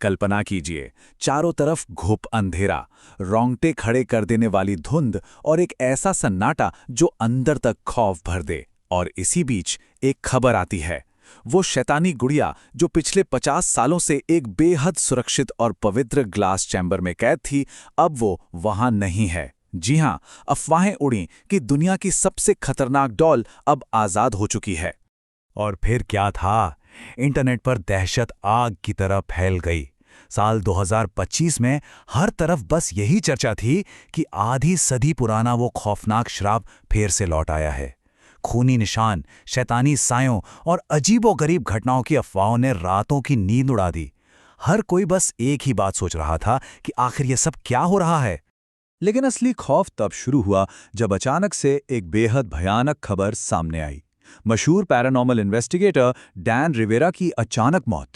कल्पना कीजिए, चारों तरफ घुप अंधेरा, रोंगटे खड़े कर देने वाली धुंध और एक ऐसा सन्नाटा जो अंदर तक खौफ भर दे। और इसी बीच एक खबर आती है। वो शैतानी गुड़िया जो पिछले 50 सालों से एक बेहद सुरक्षित और पवित्र ग्लास चैम्बर में कैद थी, अब वो वहां नहीं है। जी हां, अफवाहें उड़ी कि दुनिया की सबसे खतरनाक डॉल अब आजाद हो चुकी है। और फिर क्या था? इंटरनेट पर दहशत आग की तरह फैल गई। साल 2025 में हर तरफ बस यही चर्चा थी कि आधी सदी पुराना वो खौफनाक श्राप फिर से लौट आया है। खूनी निशान, शैतानी सायों और अजीबोगरीब घटनाओं की अफवाहों ने रातों की नींद उड़ा दी। हर कोई बस एक ही बात सोच रहा था कि आखिर ये सब क्या हो रहा है। लेकिन असली खौफ तब शुरू हुआ जब अचानक से एक बेहद भयानक खबर सामने आई। मशहूर पैरानॉर्मल इन्वेस्टिगेटर डैन रिवेरा की अचानक मौत।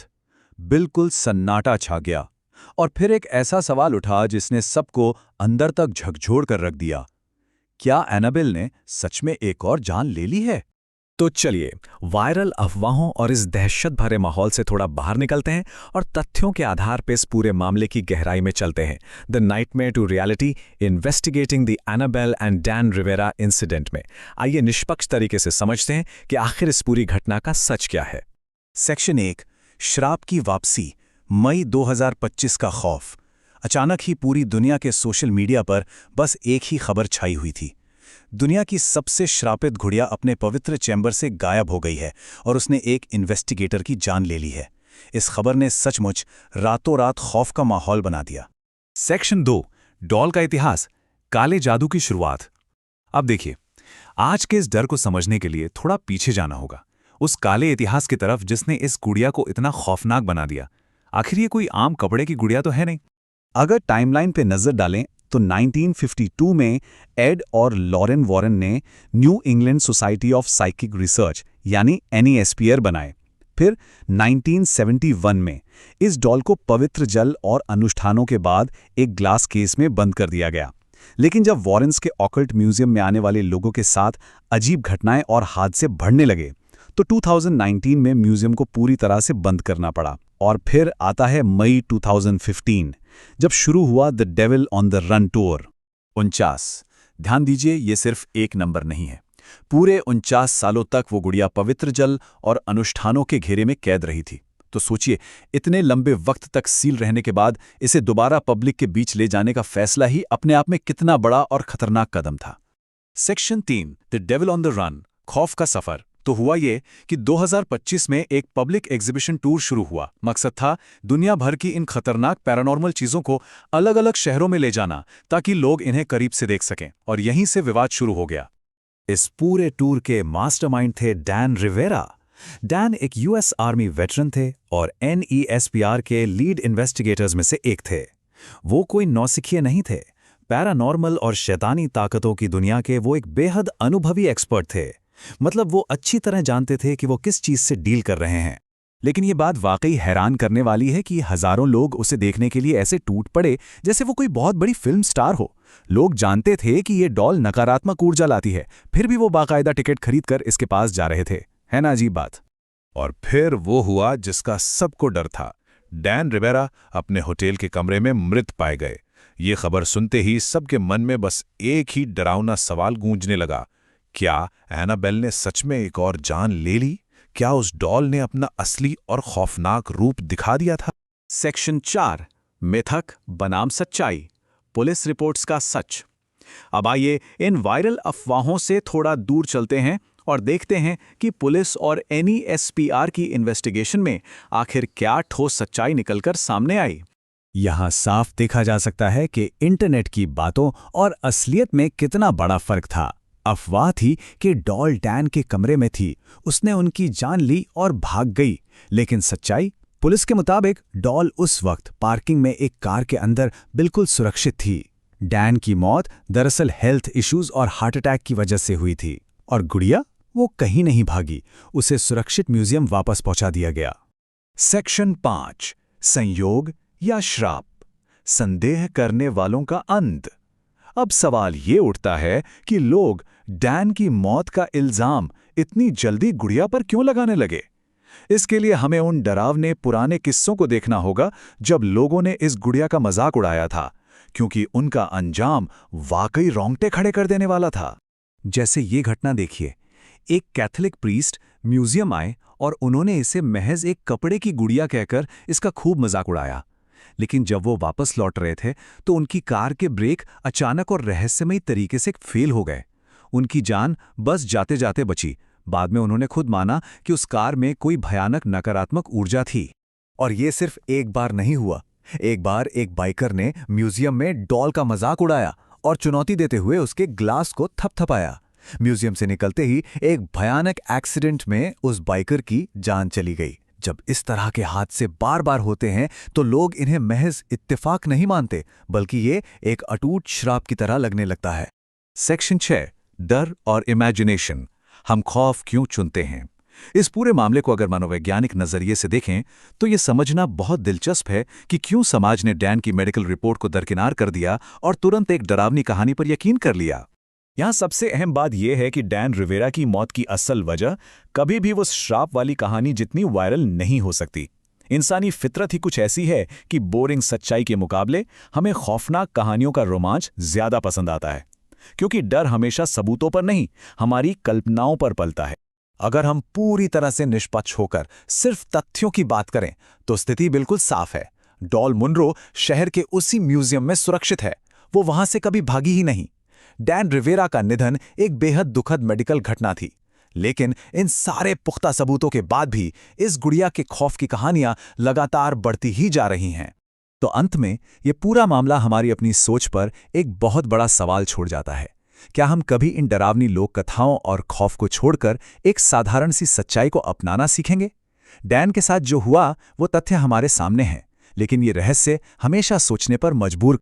बिल्कुल सन्नाटा छा गया। और फिर एक ऐसा सवाल उठा जिसने सबको अंदर तक झकझोर कर रख दिया। क्या एनाबेल ने सच में एक और जान ले ली है? तो चलिए, वायरल अफवाहों और इस दहशत भरे माहौल से थोड़ा बाहर निकलते हैं और तथ्यों के आधार पर इस पूरे मामले की गहराई में चलते हैं। The nightmare to reality, investigating the Annabelle and Dan Rivera incident में आइए निष्पक्ष तरीके से समझते हैं कि आखिर इस पूरी घटना का सच क्या है। सेक्शन 1, श्राप की वापसी, मई 2025 का खौफ। अचानक ही पूरी दुनिया के सोशल मीडिया पर बस एक ही खबर छाई हुई थी। दुनिया की सबसे श्रापित गुड़िया अपने पवित्र चैम्बर से गायब हो गई है और उसने एक इन्वेस्टिगेटर की जान ले ली है। इस खबर ने सचमुच रातों रात खौफ का माहौल बना दिया। सेक्शन 2, डॉल का इतिहास, काले जादू की शुरुआत। अब देखिए, आज के इस डर को समझने के लिए थोड़ा पीछे जाना होगा, उस काले इतिहास की तरफ जिसने इस गुड़िया को इतना खौफनाक बना दिया। आखिर ये कोई आम कपड़े की गुड़िया तो है नहीं। अगर टाइमलाइन पे नजर डालें तो 1952 में एड और लॉरेन वॉरेन ने new England society of psychic research यानी NESPR बनाए। फिर 1971 में इस डॉल को पवित्र जल और अनुष्ठानों के बाद एक ग्लास केस में बंद कर दिया गया। लेकिन जब वॉरेन्स के ऑकल्ट म्यूजियम में आने वाले लोगों के साथ अजीब घटनाएं और हादसे बढ़ने लगे तो 2019 में म्यूजियम को पूरी तरह से बंद करना पड़ा। और फिर आता है मई 2015, जब शुरू हुआ the devil on the run tour. 49, ध्यान दीजिए, ये सिर्फ एक नंबर नहीं है। पूरे 49 सालों तक वो गुड़िया पवित्र जल और अनुष्ठानों के घेरे में कैद रही थी। तो सोचिए, इतने लंबे वक्त तक सील रहने के बाद इसे दोबारा पब्लिक के बीच ले जाने का फैसला ही अपने आप में कितना बड़ा और खतरनाक कदम था। Section 3, the devil on the run, खौफ का सफर। तो हुआ ये कि 2025 में एक पब्लिक एग्जीबिशन टूर शुरू हुआ। मकसद था दुनिया भर की इन खतरनाक पैरानॉर्मल चीजों को अलग अलग शहरों में ले जाना ताकि लोग इन्हें करीब से देख सकें। और यहीं से विवाद शुरू हो गया। इस पूरे टूर के मास्टरमाइंड थे डैन रिवेरा। डैन एक US आर्मी वेटरन थे और NESPR के लीड इन्वेस्टिगेटर्स में से एक थे। वो कोई नौसिखिए नहीं थे। पैरानॉर्मल और शैतानी ताकतों की दुनिया के वो एक बेहद अनुभवी एक्सपर्ट थे। मतलब वो अच्छी तरह जानते थे कि वो किस चीज से डील कर रहे हैं। लेकिन ये बात वाकई हैरान करने वाली है कि हजारों लोग उसे देखने के लिए ऐसे टूट पड़े जैसे वो कोई बहुत बड़ी फिल्म स्टार हो। लोग जानते थे कि ये डॉल नकारात्मक ऊर्जा लाती है, फिर भी वो बाकायदा टिकट खरीदकर इसके पास जा रहे थे। है ना अजीब बात? और फिर वो हुआ जिसका सबको डर था। डैन रिवेरा अपने होटल के कमरे में मृत पाए गए। ये खबर सुनते ही सबके मन में बस एक ही डरावना सवाल गूंजने लगा, क्या एनाबेल ने सच में एक और जान ले ली? क्या उस डॉल ने अपना असली और खौफनाक रूप दिखा दिया था? सेक्शन 4, मिथक बनाम सच्चाई, पुलिस रिपोर्ट्स का सच। अब आइए इन वायरल अफवाहों से थोड़ा दूर चलते हैं और देखते हैं कि पुलिस और NESPR की इन्वेस्टिगेशन में आखिर क्या ठोस सच्चाई निकलकर सामने आई। यहां साफ देखा जा सकता है कि इंटरनेट की बातों और असलियत में कितना बड़ा फर्क था। अफवाह थी कि डॉल डैन के कमरे में थी, उसने उनकी जान ली और भाग गई। लेकिन सच्चाई, पुलिस के मुताबिक डॉल उस वक्त पार्किंग में एक कार के अंदर बिल्कुल सुरक्षित थी। डैन की मौत दरअसल हेल्थ इश्यूज और हार्ट अटैक की वजह से हुई थी। और गुड़िया, वो कहीं नहीं भागी, उसे सुरक्षित म्यूजियम वापस पहुंचा दिया गया। सेक्शन 5, संयोग या श्राप, संदेह करने वालों का अंत। अब सवाल ये उठता है कि लोग डैन की मौत का इल्जाम इतनी जल्दी गुड़िया पर क्यों लगाने लगे? इसके लिए हमें उन डरावने पुराने किस्सों को देखना होगा जब लोगों ने इस गुड़िया का मजाक उड़ाया था, क्योंकि उनका अंजाम वाकई रोंगटे खड़े कर देने वाला था। जैसे ये घटना देखिए, एक कैथोलिक प्रीस्ट म्यूजियम आए और उन्होंने इसे महज एक कपड़े की गुड़िया कहकर इसका खूब मजाक उड़ाया। लेकिन जब वो वापस लौट रहे थे तो उनकी कार के ब्रेक अचानक और रहस्यमयी तरीके से फेल हो गए। उनकी जान बस जाते जाते बची। बाद में उन्होंने खुद माना कि उस कार में कोई भयानक नकारात्मक ऊर्जा थी। और ये सिर्फ एक बार नहीं हुआ। एक बार एक बाइकर ने म्यूजियम में डॉल का मजाक उड़ाया और चुनौती देते हुए उसके ग्लास को थपथपाया। म्यूजियम से निकलते ही एक भयानक एक्सीडेंट में उस बाइकर की जान चली गई। जब इस तरह के हादसे बार बार होते हैं तो लोग इन्हें महज इत्तेफाक नहीं मानते, बल्कि ये एक अटूट श्राप की तरह लगने लगता है। सेक्शन 6, डर और इमेजिनेशन। हम खौफ क्यों चुनते हैं? इस पूरे मामले को अगर मनोवैज्ञानिक नजरिए से देखें तो ये समझना बहुत दिलचस्प है कि क्यों समाज ने डैन की मेडिकल रिपोर्ट को दरकिनार कर दिया और तुरंत एक डरावनी कहानी पर यकीन कर लिया। यहाँ सबसे अहम बात यह है कि डैन रिवेरा की मौत की असल वजह कभी भी वो श्राप वाली कहानी जितनी वायरल नहीं हो सकती। इंसानी फितरत ही कुछ ऐसी है कि बोरिंग सच्चाई के मुकाबले हमें खौफनाक कहानियों का रोमांच ज्यादा पसंद आता है, क्योंकि डर हमेशा सबूतों पर नहीं, हमारी कल्पनाओं पर पलता है। अगर हम पूरी तरह से निष्पक्ष होकर सिर्फ तथ्यों की बात करें तो स्थिति बिल्कुल साफ है। डॉल मुनरो शहर के उसी म्यूजियम में सुरक्षित है, वो वहां से कभी भागी ही नहीं। डैन रिवेरा का निधन एक बेहद दुखद मेडिकल घटना थी, लेकिन इन सारे पुख्ता सबूतों के बाद भी इस गुड़िया के खौफ की कहानियां लगातार बढ़ती ही जा रही हैं। तो अंत में ये पूरा मामला हमारी अपनी सोच पर एक बहुत बड़ा सवाल छोड़ जाता है। क्या हम कभी इन डरावनी लोक कथाओं और खौफ को छोड़कर एक साधारण सी सच्चाई को अपनाना सीखेंगे? डैन के साथ जो हुआ वो तथ्य हमारे सामने हैं, लेकिन ये रहस्य हमेशा सोचने पर मजबूर